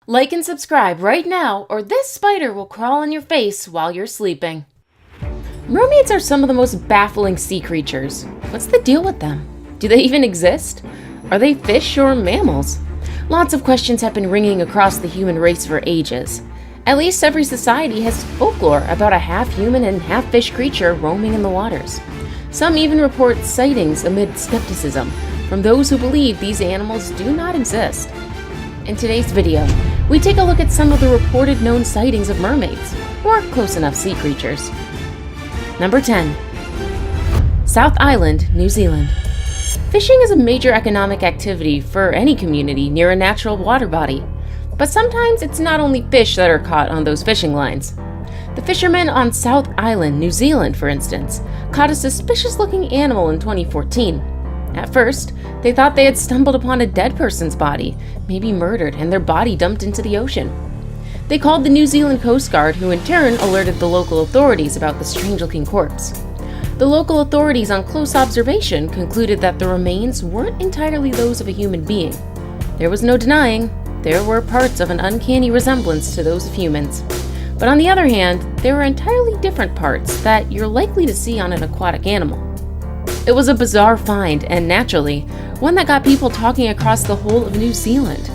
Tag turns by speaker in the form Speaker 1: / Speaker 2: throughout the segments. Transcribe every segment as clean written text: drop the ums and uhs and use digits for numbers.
Speaker 1: Like and subscribe right now, or this spider will crawl on your face while you're sleeping. Mermaids are some of the most baffling sea creatures. What's the deal with them? Do they even exist? Are they fish or mammals? Lots of questions have been ringing across the human race for ages. At least every society has folklore about a half-human and half-fish creature roaming in the waters. Some even report sightings amid skepticism from those who believe these animals do not exist. In today's video, we take a look at some of the reported known sightings of mermaids, or close enough sea creatures. Number 10. South Island, New Zealand. Fishing is a major economic activity for any community near a natural water body. But sometimes it's not only fish that are caught on those fishing lines. The fishermen on South Island, New Zealand, for instance, caught a suspicious-looking animal in 2014. At first, they thought they had stumbled upon a dead person's body, maybe murdered, and their body dumped into the ocean. They called the New Zealand Coast Guard, who in turn alerted the local authorities about the strange-looking corpse. The local authorities, on close observation, concluded that the remains weren't entirely those of a human being. There was no denying there were parts of an uncanny resemblance to those of humans. But on the other hand, there were entirely different parts that you're likely to see on an aquatic animal. It was a bizarre find, and naturally, one that got people talking across the whole of New Zealand.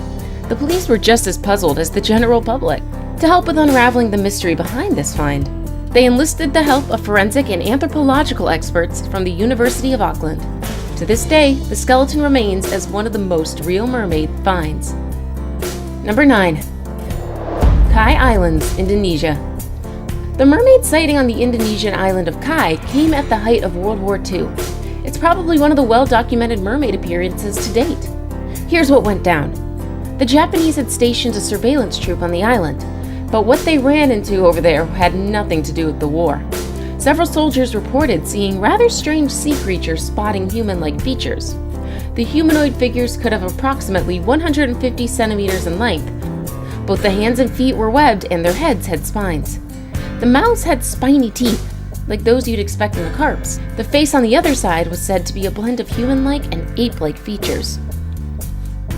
Speaker 1: The police were just as puzzled as the general public. To help with unraveling the mystery behind this find, they enlisted the help of forensic and anthropological experts from the University of Auckland. To this day, the skeleton remains as one of the most real mermaid finds. Number 9. Kai Islands, Indonesia. The mermaid sighting on the Indonesian island of Kai came at the height of World War II. It's probably one of the well-documented mermaid appearances to date. Here's what went down. The Japanese had stationed a surveillance troop on the island, but what they ran into over there had nothing to do with the war. Several soldiers reported seeing rather strange sea creatures spotting human-like features. The humanoid figures could have approximately 150 centimeters in length. Both the hands and feet were webbed and their heads had spines. The mouths had spiny teeth, like those you'd expect in a carp's. The face on the other side was said to be a blend of human-like and ape-like features.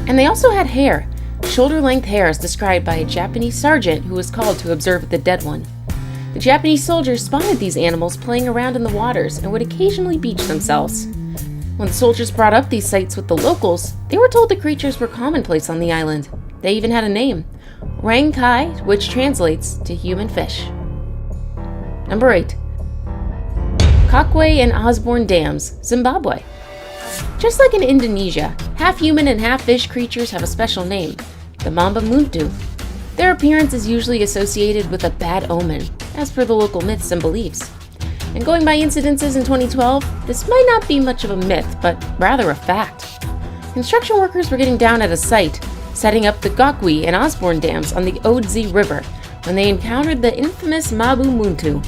Speaker 1: And they also had hair, shoulder-length hair as described by a Japanese sergeant who was called to observe the dead one. The Japanese soldiers spotted these animals playing around in the waters and would occasionally beach themselves. When the soldiers brought up these sights with the locals, they were told the creatures were commonplace on the island. They even had a name, Rang Kai, which translates to human fish. Number 8. Kakwe and Osborne Dams, Zimbabwe. Just like in Indonesia, half-human and half-fish creatures have a special name, the mamba muntu. Their appearance is usually associated with a bad omen, as per the local myths and beliefs. And going by incidences in 2012, this might not be much of a myth, but rather a fact. Construction workers were getting down at a site, setting up the Kakwe and Osborne dams on the Odzi River, when they encountered the infamous Mabu Muntu.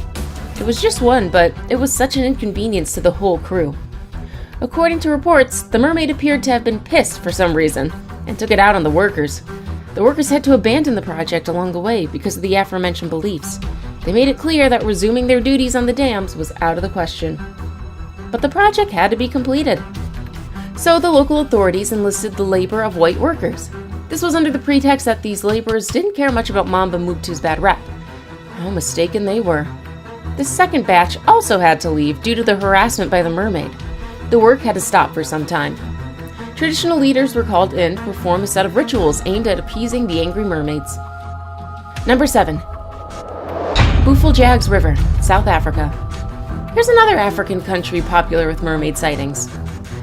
Speaker 1: It was just one, but it was such an inconvenience to the whole crew. According to reports, the mermaid appeared to have been pissed for some reason, and took it out on the workers. The workers had to abandon the project along the way because of the aforementioned beliefs. They made it clear that resuming their duties on the dams was out of the question. But the project had to be completed. So the local authorities enlisted the labor of white workers. This was under the pretext that these laborers didn't care much about Mamba Mutu's bad rep. How mistaken they were. The second batch also had to leave due to the harassment by the mermaid. The work had to stop for some time. Traditional leaders were called in to perform a set of rituals aimed at appeasing the angry mermaids. Number 7. Baffling River, South Africa. Here's another African country popular with mermaid sightings.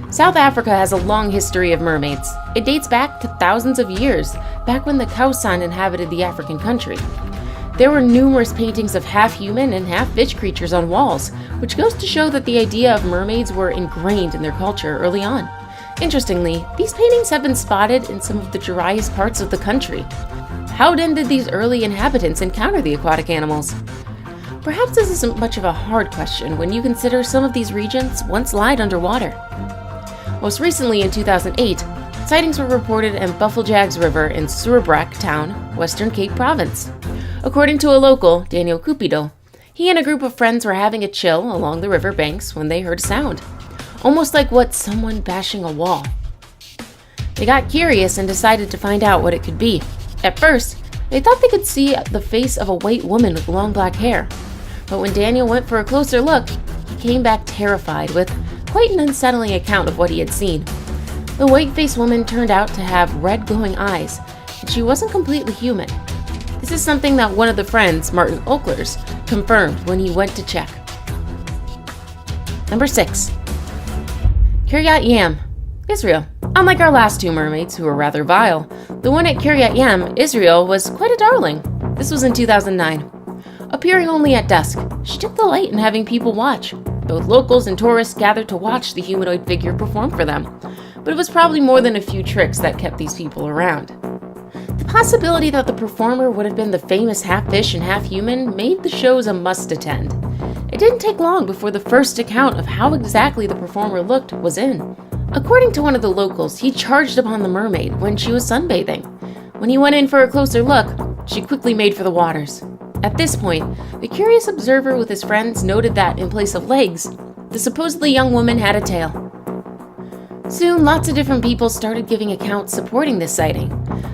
Speaker 1: South Africa has a long history of mermaids. It dates back to thousands of years, back when the Khoisan inhabited the African country. There were numerous paintings of half-human and half-fish creatures on walls, which goes to show that the idea of mermaids were ingrained in their culture early on. Interestingly, these paintings have been spotted in some of the driest parts of the country. How then did these early inhabitants encounter the aquatic animals? Perhaps this isn't much of a hard question when you consider some of these regions once lied underwater. Most recently in 2008, sightings were reported in Baffling River in Surebrak Town, Western Cape Province. According to a local, Daniel Cupido, he and a group of friends were having a chill along the river banks when they heard a sound, almost like someone bashing a wall. They got curious and decided to find out what it could be. At first, they thought they could see the face of a white woman with long black hair. But when Daniel went for a closer look, he came back terrified with quite an unsettling account of what he had seen. The white-faced woman turned out to have red glowing eyes, and she wasn't completely human. This is something that one of the friends, Martin Oklers, confirmed when he went to check. Number 6. Kiryat Yam, Israel. Unlike our last two mermaids, who were rather vile, the one at Kiryat Yam, Israel, was quite a darling. This was in 2009. Appearing only at dusk, she took delight in having people watch. Both locals and tourists gathered to watch the humanoid figure perform for them, but it was probably more than a few tricks that kept these people around. The possibility that the performer would have been the famous half-fish and half-human made the shows a must-attend. It didn't take long before the first account of how exactly the performer looked was in. According to one of the locals, he charged upon the mermaid when she was sunbathing. When he went in for a closer look, she quickly made for the waters. At this point, the curious observer with his friends noted that, in place of legs, the supposedly young woman had a tail. Soon, lots of different people started giving accounts supporting this sighting.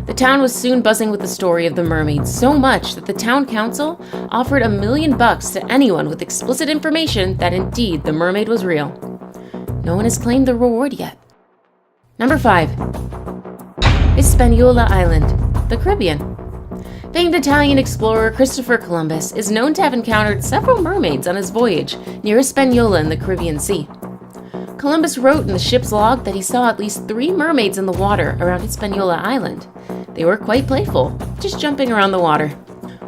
Speaker 1: The town was soon buzzing with the story of the mermaids, so much that the town council offered $1 million to anyone with explicit information that indeed the mermaid was real. No one has claimed the reward yet. Number 5. Hispaniola Island, the Caribbean. Famed Italian explorer Christopher Columbus is known to have encountered several mermaids on his voyage near Hispaniola in the Caribbean Sea. Columbus wrote in the ship's log that he saw at least 3 mermaids in the water around Hispaniola Island. They were quite playful, just jumping around the water.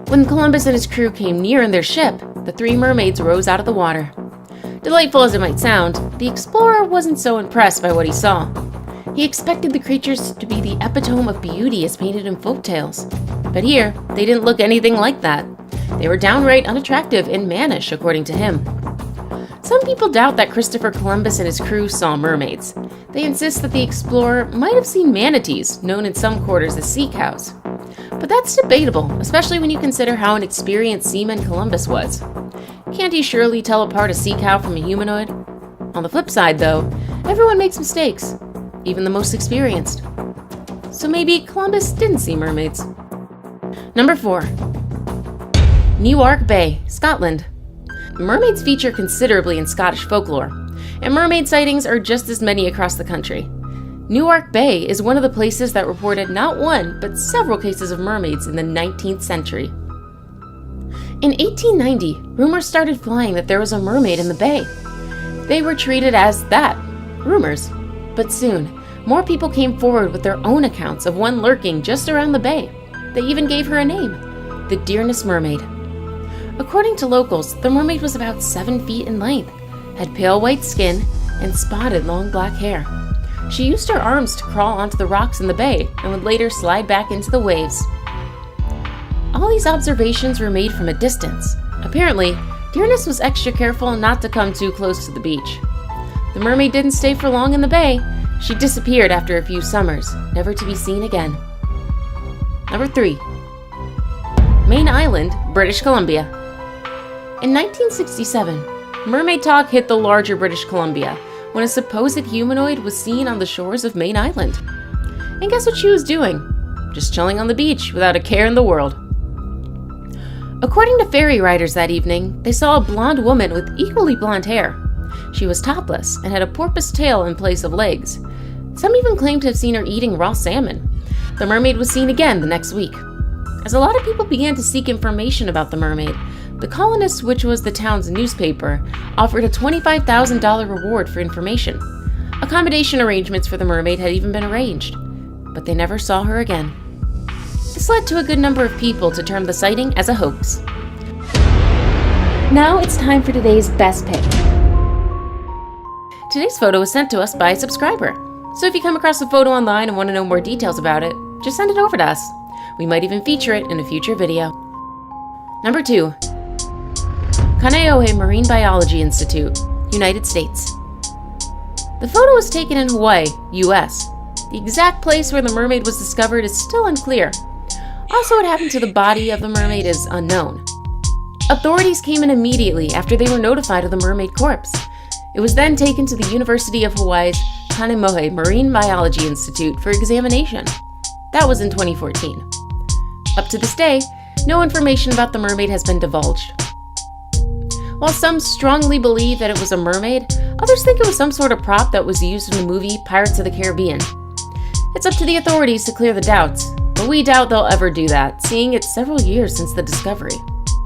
Speaker 1: When Columbus and his crew came near in their ship, the 3 mermaids rose out of the water. Delightful as it might sound, the explorer wasn't so impressed by what he saw. He expected the creatures to be the epitome of beauty as painted in folktales. But here, they didn't look anything like that. They were downright unattractive and mannish, according to him. Some people doubt that Christopher Columbus and his crew saw mermaids. They insist that the explorer might have seen manatees, known in some quarters as sea cows. But that's debatable, especially when you consider how inexperienced seaman Columbus was. Can't he surely tell apart a sea cow from a humanoid? On the flip side, though, everyone makes mistakes, even the most experienced. So maybe Columbus didn't see mermaids. Number 4. Newark Bay, Scotland. Mermaids feature considerably in Scottish folklore, and mermaid sightings are just as many across the country. Newark Bay is one of the places that reported not one, but several cases of mermaids in the 19th century. In 1890, rumors started flying that there was a mermaid in the bay. They were treated as that, rumors. But soon, more people came forward with their own accounts of one lurking just around the bay. They even gave her a name, the Dearness Mermaid. According to locals, the mermaid was about 7 feet in length, had pale white skin, and spotted long black hair. She used her arms to crawl onto the rocks in the bay and would later slide back into the waves. All these observations were made from a distance. Apparently, Dearness was extra careful not to come too close to the beach. The mermaid didn't stay for long in the bay. She disappeared after a few summers, never to be seen again. Number 3. Main Island, British Columbia. In 1967, mermaid talk hit the larger British Columbia when a supposed humanoid was seen on the shores of Main Island. And guess what she was doing? Just chilling on the beach without a care in the world. According to ferry riders that evening, they saw a blonde woman with equally blonde hair. She was topless and had a porpoise tail in place of legs. Some even claimed to have seen her eating raw salmon. The mermaid was seen again the next week. As a lot of people began to seek information about the mermaid, the Colonist, which was the town's newspaper, offered a $25,000 reward for information. Accommodation arrangements for the mermaid had even been arranged, but they never saw her again. This led to a good number of people to term the sighting as a hoax. Now it's time for today's best pick. Today's photo was sent to us by a subscriber, so if you come across a photo online and want to know more details about it, just send it over to us. We might even feature it in a future video. Number 2. Kaneohe Marine Biology Institute, United States. The photo was taken in Hawaii, US. The exact place where the mermaid was discovered is still unclear. Also, what happened to the body of the mermaid is unknown. Authorities came in immediately after they were notified of the mermaid corpse. It was then taken to the University of Hawaii's Kaneohe Marine Biology Institute for examination. That was in 2014. Up to this day, no information about the mermaid has been divulged. While some strongly believe that it was a mermaid, others think it was some sort of prop that was used in the movie Pirates of the Caribbean. It's up to the authorities to clear the doubts, but we doubt they'll ever do that, seeing it's several years since the discovery.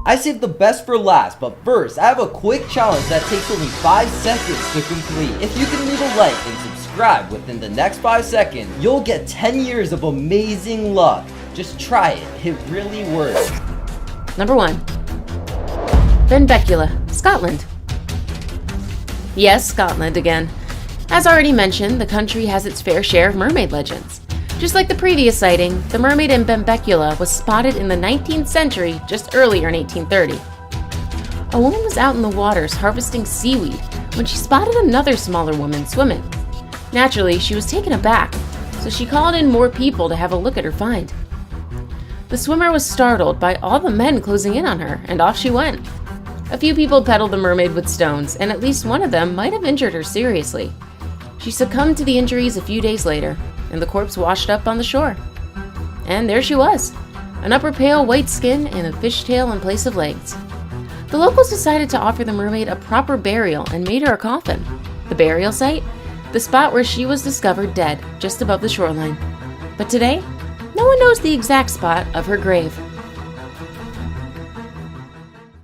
Speaker 2: I saved the best for last, but first, I have a quick challenge that takes only 5 seconds to complete. If you can leave a like and subscribe within the next 5 seconds, you'll get 10 years of amazing luck. Just try it, it really works.
Speaker 1: Number 1. Benbecula, Scotland. Yes, Scotland again. As already mentioned, the country has its fair share of mermaid legends. Just like the previous sighting, the mermaid in Benbecula was spotted in the 19th century, just earlier in 1830. A woman was out in the waters harvesting seaweed when she spotted another smaller woman swimming. Naturally, she was taken aback, so she called in more people to have a look at her find. The swimmer was startled by all the men closing in on her, and off she went. A few people peddled the mermaid with stones, and at least one of them might have injured her seriously. She succumbed to the injuries a few days later, and the corpse washed up on the shore. And there she was, an upper pale white skin and a fishtail in place of legs. The locals decided to offer the mermaid a proper burial and made her a coffin. The burial site? The spot where she was discovered dead, just above the shoreline. But today, no one knows the exact spot of her grave.